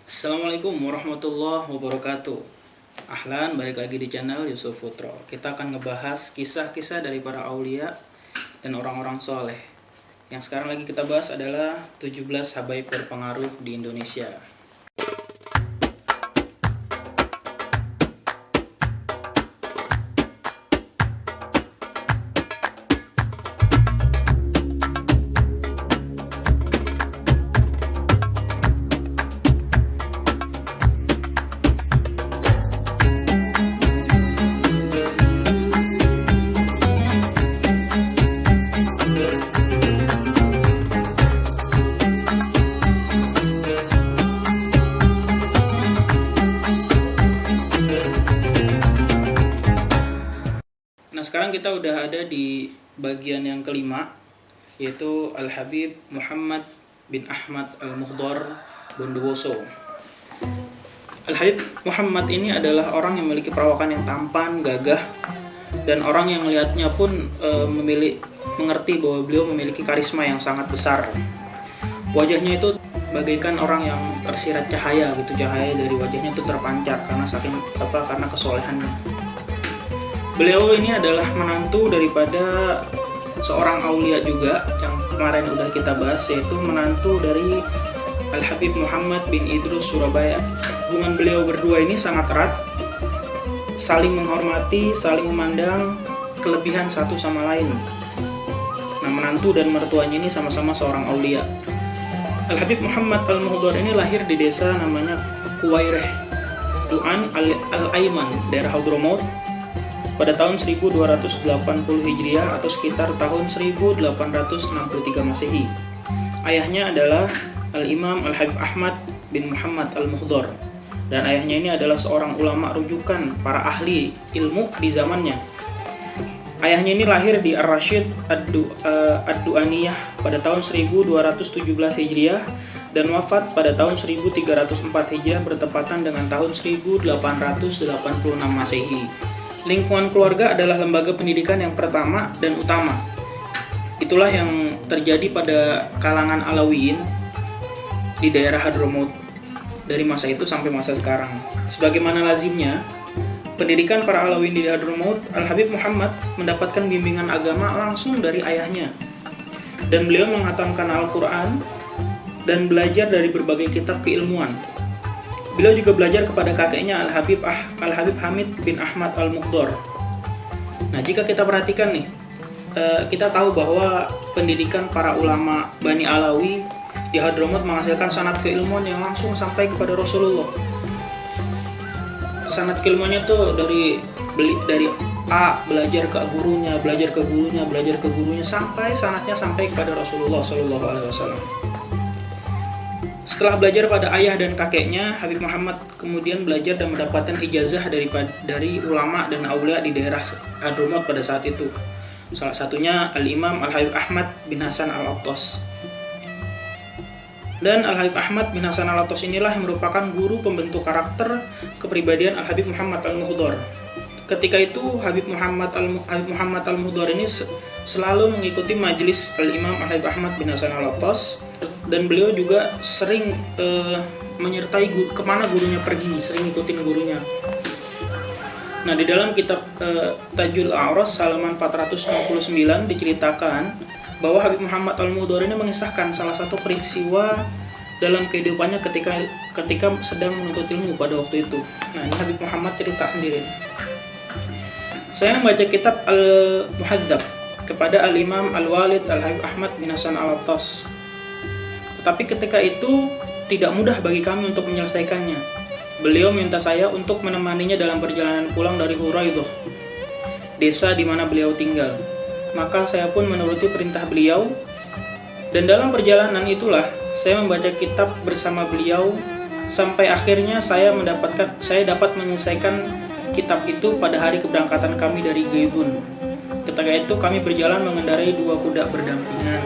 Assalamualaikum warahmatullahi wabarakatuh. Ahlan, balik lagi di channel Yusuf Putro. Kita akan ngebahas kisah-kisah dari para aulia dan orang-orang soleh. Yang sekarang lagi kita bahas adalah 17 habaib berpengaruh di Indonesia. Sekarang kita udah ada di bagian yang kelima, yaitu Al-Habib Muhammad bin Ahmad Al-Muhdhar Bondowoso. Al-Habib Muhammad ini adalah orang yang memiliki perawakan yang tampan, gagah, dan orang yang melihatnya pun mengerti bahwa beliau memiliki karisma yang sangat besar. Wajahnya itu bagaikan orang yang tersirat cahaya gitu, cahaya dari wajahnya itu terpancar karena kesolehannya. Beliau ini adalah menantu daripada seorang aulia juga yang kemarin udah kita bahas, yaitu menantu dari Al-Habib Muhammad bin Idrus Surabaya. Hubungan beliau berdua ini sangat erat, saling menghormati, saling memandang kelebihan satu sama lain. Nah, menantu dan mertuanya ini sama-sama seorang aulia. Al-Habib Muhammad Al-Muhdhar ini lahir di desa namanya Kuwaireh Du'an Al-Aiman, daerah Hadramaut, pada tahun 1280 Hijriah atau sekitar tahun 1863 Masehi. Ayahnya adalah Al-Imam Al-Habib Ahmad bin Muhammad Al-Muhdhar, dan ayahnya ini adalah seorang ulama rujukan para ahli ilmu di zamannya. Ayahnya ini lahir di Ar-Rasyid Ad-Du'aniyah pada tahun 1217 Hijriah dan wafat pada tahun 1304 Hijriah bertepatan dengan tahun 1886 Masehi. Lingkungan keluarga adalah lembaga pendidikan yang pertama dan utama. Itulah yang terjadi pada kalangan Alawiyin di daerah Hadramaut dari masa itu sampai masa sekarang. Sebagaimana lazimnya, pendidikan para Alawiyin di Hadramaut, Al-Habib Muhammad mendapatkan bimbingan agama langsung dari ayahnya. Dan beliau menghatamkan Al-Quran dan belajar dari berbagai kitab keilmuan. Beliau juga belajar kepada kakeknya Al-Habib Hamid bin Ahmad Al-Muhdhar. Nah, jika kita perhatikan nih, kita tahu bahwa pendidikan para ulama Bani Alawi di Hadramaut menghasilkan sanad keilmuan yang langsung sampai kepada Rasulullah. Sanad keilmuannya tuh dari A belajar ke gurunya, belajar ke gurunya sampai sanadnya sampai kepada Rasulullah Shallallahu Alaihi Wasallam. Setelah belajar pada ayah dan kakeknya, Habib Muhammad kemudian belajar dan mendapatkan ijazah dari ulama dan aulia di daerah Hadramaut pada saat itu. Salah satunya Al-Imam Al-Habib Ahmad bin Hasan Al-Attas. Dan Al-Habib Ahmad bin Hasan Al-Attas inilah yang merupakan guru pembentuk karakter kepribadian Al-Habib Muhammad Al-Muhdhar. Ketika itu Habib Muhammad Al-Muhdhar ini selalu mengikuti majelis Al-Imam Al-Habib Ahmad bin Hasan Al-Attas, dan beliau juga sering menyertai kemana gurunya pergi, sering ikutin gurunya. Nah, di dalam kitab Tajul A'ras halaman 459 diceritakan bahwa Habib Muhammad Al-Muhdhar ini mengisahkan salah satu peristiwa dalam kehidupannya ketika sedang menuntut ilmu pada waktu itu. Nah, ini Habib Muhammad cerita sendiri. Saya membaca kitab Al-Muhadzab kepada Al-Imam Al-Walid Al-Habib Ahmad bin Hasan Al-Attas. Tetapi ketika itu tidak mudah bagi kami untuk menyelesaikannya. Beliau minta saya untuk menemaninya dalam perjalanan pulang dari Huraidah, desa di mana beliau tinggal. Maka saya pun menuruti perintah beliau, dan dalam perjalanan itulah saya membaca kitab bersama beliau sampai akhirnya saya dapat menyelesaikan kitab itu pada hari keberangkatan kami dari Gaibun. Ketika itu kami berjalan mengendarai 2 kuda berdampingan.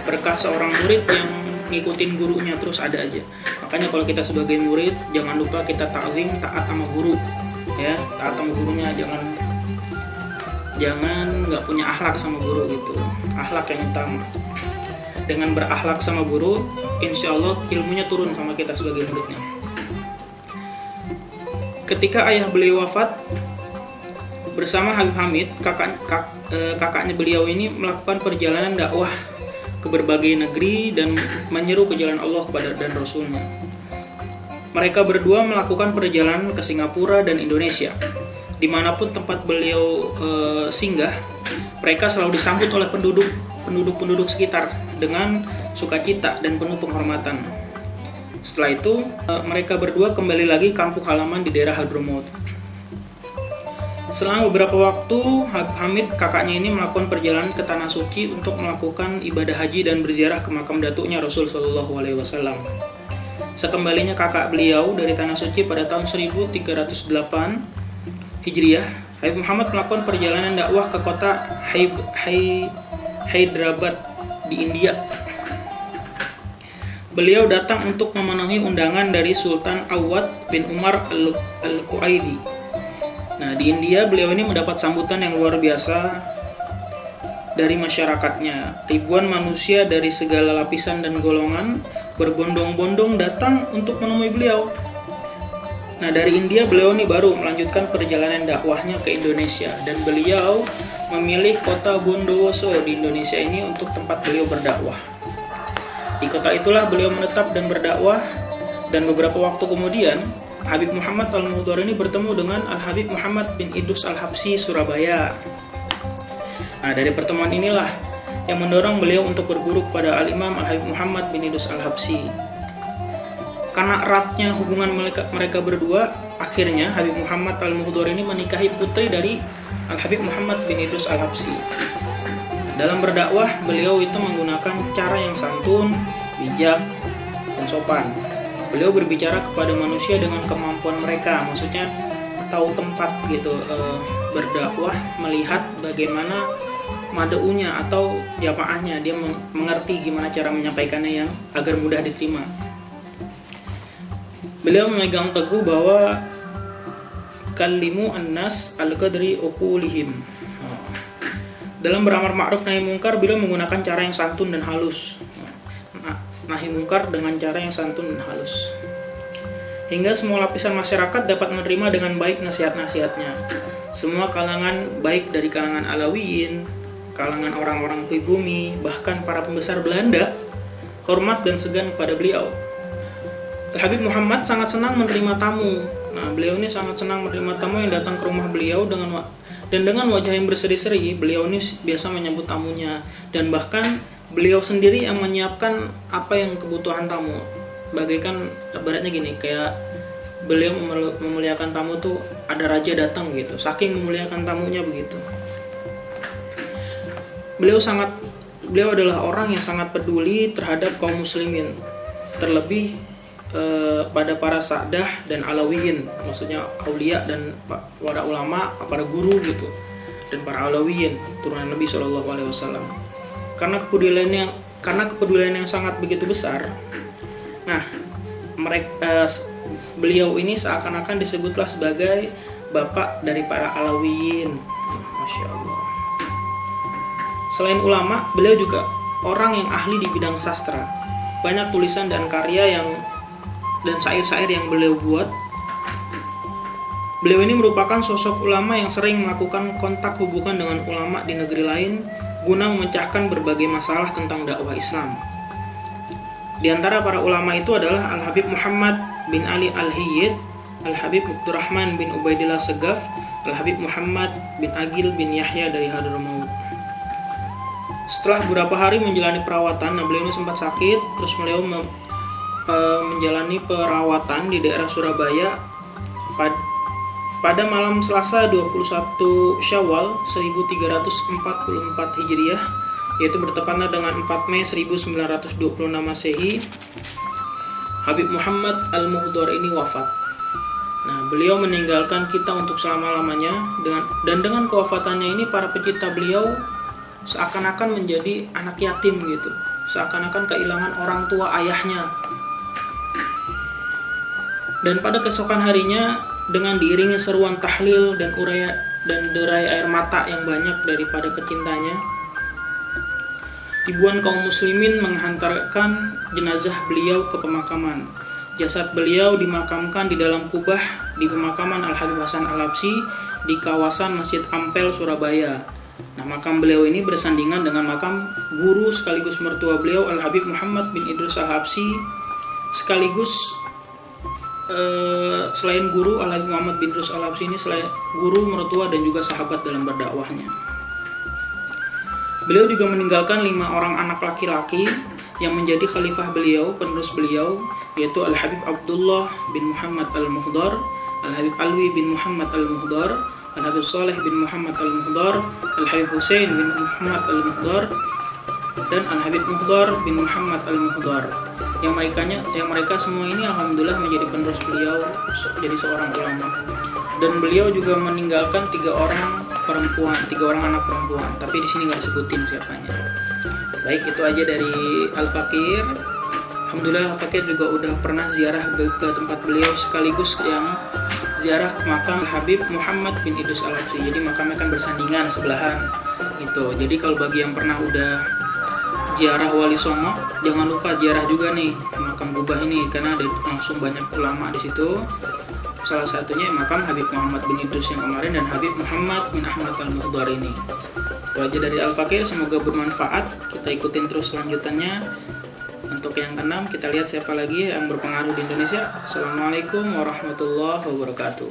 Berkah seorang murid yang ngikutin gurunya terus ada aja. Makanya kalau kita sebagai murid jangan lupa kita ta'zim, taat sama guru. Ya, taat sama gurunya, jangan nggak punya akhlak sama guru gitu. Akhlak yang utama. Dengan berakhlak sama guru, insya Allah ilmunya turun sama kita sebagai muridnya. Ketika ayah beliau wafat, bersama Habib Hamid, kakaknya beliau ini melakukan perjalanan dakwah ke berbagai negeri dan menyeru ke jalan Allah dan Rasulnya. Mereka berdua melakukan perjalanan ke Singapura dan Indonesia. Dimanapun tempat beliau singgah, mereka selalu disambut oleh penduduk sekitar dengan sukacita dan penuh penghormatan. Setelah itu, mereka berdua kembali lagi kampung halaman di daerah Hadramaut. Selang beberapa waktu, Hamid kakaknya ini melakukan perjalanan ke Tanah Suci untuk melakukan ibadah haji dan berziarah ke makam datuknya Rasul Shallallahu Alaihi Wasallam. Sekembalinya kakak beliau dari Tanah Suci pada tahun 1308 Hijriah, Habib Muhammad melakukan perjalanan dakwah ke kota Hyderabad di India. Beliau datang untuk memenuhi undangan dari Sultan Awad bin Umar Al-Quaidi. Nah, di India beliau ini mendapat sambutan yang luar biasa dari masyarakatnya. Ribuan manusia dari segala lapisan dan golongan berbondong-bondong datang untuk menemui beliau. Nah, dari India beliau ini baru melanjutkan perjalanan dakwahnya ke Indonesia dan beliau memilih kota Bondowoso di Indonesia ini untuk tempat beliau berdakwah. Di kota itulah beliau menetap dan berdakwah, dan beberapa waktu kemudian Habib Muhammad Al-Muhdhar ini bertemu dengan Al-Habib Muhammad bin Idrus Al-Habsyi Surabaya. Nah, dari pertemuan inilah yang mendorong beliau untuk berguru kepada Al-Imam Al-Habib Muhammad bin Idrus Al-Habsyi. Karena eratnya hubungan mereka berdua, akhirnya Habib Muhammad Al-Muhdhar ini menikahi putri dari Al-Habib Muhammad bin Idrus Al-Habsyi. Dalam berdakwah, beliau itu menggunakan cara yang santun, bijak, dan sopan. Beliau berbicara kepada manusia dengan kemampuan mereka, maksudnya tahu tempat gitu, berdakwah, melihat bagaimana mad'unya atau jamaahnya, dia mengerti gimana cara menyampaikannya yang agar mudah diterima. Beliau memegang teguh bahwa kallimu annas al-qadri uqulihim. Dalam beramar ma'ruf nahi mungkar, beliau menggunakan cara yang santun dan halus. Nahi mungkar dengan cara yang santun dan halus, hingga semua lapisan masyarakat dapat menerima dengan baik nasihat-nasihatnya. Semua kalangan, baik dari kalangan Alawiyin, kalangan orang-orang pribumi, bahkan para pembesar Belanda, hormat dan segan kepada beliau. Habib Muhammad sangat senang menerima tamu. Nah, beliau ini sangat senang menerima tamu yang datang ke rumah beliau dengan wajah yang berseri-seri. Beliau ini biasa menyambut tamunya, dan bahkan beliau sendiri yang menyiapkan apa yang kebutuhan tamu. Bagaikan ibaratnya gini, kayak beliau memuliakan tamu tuh ada raja datang gitu, saking memuliakan tamunya begitu. Beliau adalah orang yang sangat peduli terhadap kaum muslimin, terlebih pada para sa'dah dan alawiyin, maksudnya aulia dan para ulama, para guru gitu, dan para alawiyin turunan Nabi SAW. Karena kepedulian yang sangat begitu besar, nah beliau ini seakan-akan disebutlah sebagai bapak dari para alawiyin. Masya Allah. Selain ulama, beliau juga orang yang ahli di bidang sastra. Banyak tulisan dan karya dan syair-syair yang beliau buat. Beliau ini merupakan sosok ulama yang sering melakukan kontak hubungan dengan ulama di negeri lain guna memecahkan berbagai masalah tentang dakwah Islam. Di antara para ulama itu adalah Al-Habib Muhammad bin Ali Al-Hiyyid, Al-Habib Abdurrahman bin Ubaidillah Segaf, Al-Habib Muhammad bin Agil bin Yahya dari Hadramaut. Setelah beberapa hari menjalani perawatan, beliau ini sempat sakit, terus beliau menjalani perawatan di daerah Surabaya pada malam Selasa 21 Syawal 1344 Hijriah, yaitu bertepatan dengan 4 Mei 1926 Masehi. Habib Muhammad Al-Muhdhar ini wafat. Nah, beliau meninggalkan kita untuk selama-lamanya, dengan kewafatannya ini para pecinta beliau seakan-akan menjadi anak yatim gitu, seakan-akan kehilangan orang tua ayahnya. Dan pada keesokan harinya, dengan diiringi seruan tahlil dan derai air mata yang banyak daripada pecintanya, Ribuan kaum muslimin menghantarkan jenazah beliau ke pemakaman. Jasad beliau dimakamkan di dalam kubah di pemakaman Al-Habib Hasan Al-Habsyi di kawasan Masjid Ampel, Surabaya. Nah, makam beliau ini bersandingan dengan makam guru sekaligus mertua beliau Al-Habib Muhammad bin Idrus Al-Habsyi, sekaligus selain guru Al-Habib Muhammad bin Idrus Al-Habsyi ini selain guru, mertua dan juga sahabat dalam berdakwahnya. Beliau juga meninggalkan 5 orang anak laki-laki yang menjadi khalifah beliau, penerus beliau, yaitu Al-Habib Abdullah bin Muhammad Al-Muhdar, Al-Habib Alwi bin Muhammad Al-Muhdar, Al-Habib Saleh bin Muhammad Al-Muhdar, Al-Habib Husain bin Muhammad Al-Muhdar, dan Al-Habib Muhdar bin Muhammad Al-Muhdar. Yang mereka semua ini alhamdulillah menjadi penerus beliau, jadi seorang ulama. Dan beliau juga meninggalkan 3 orang anak perempuan, tapi di sini nggak disebutin siapanya. Baik, itu aja dari Al-Fakir. Alhamdulillah Al-Fakir juga udah pernah ziarah ke tempat beliau, sekaligus yang ziarah ke makam Habib Muhammad bin Idrus Al-Habsyi. Jadi makamnya kan bersandingan sebelahan gitu. Jadi kalau bagi yang pernah udah ziarah Wali Songo, jangan lupa ziarah juga nih makam Gubah ini, karena ada langsung banyak ulama di situ. Salah satunya makam Habib Muhammad bin Idrus yang kemarin dan Habib Muhammad bin Ahmad Al-Muhdar ini. Itu aja dari Al-Fakir, semoga bermanfaat. Kita ikutin terus lanjutannya. Untuk yang keenam, kita lihat siapa lagi yang berpengaruh di Indonesia. Assalamualaikum warahmatullahi wabarakatuh.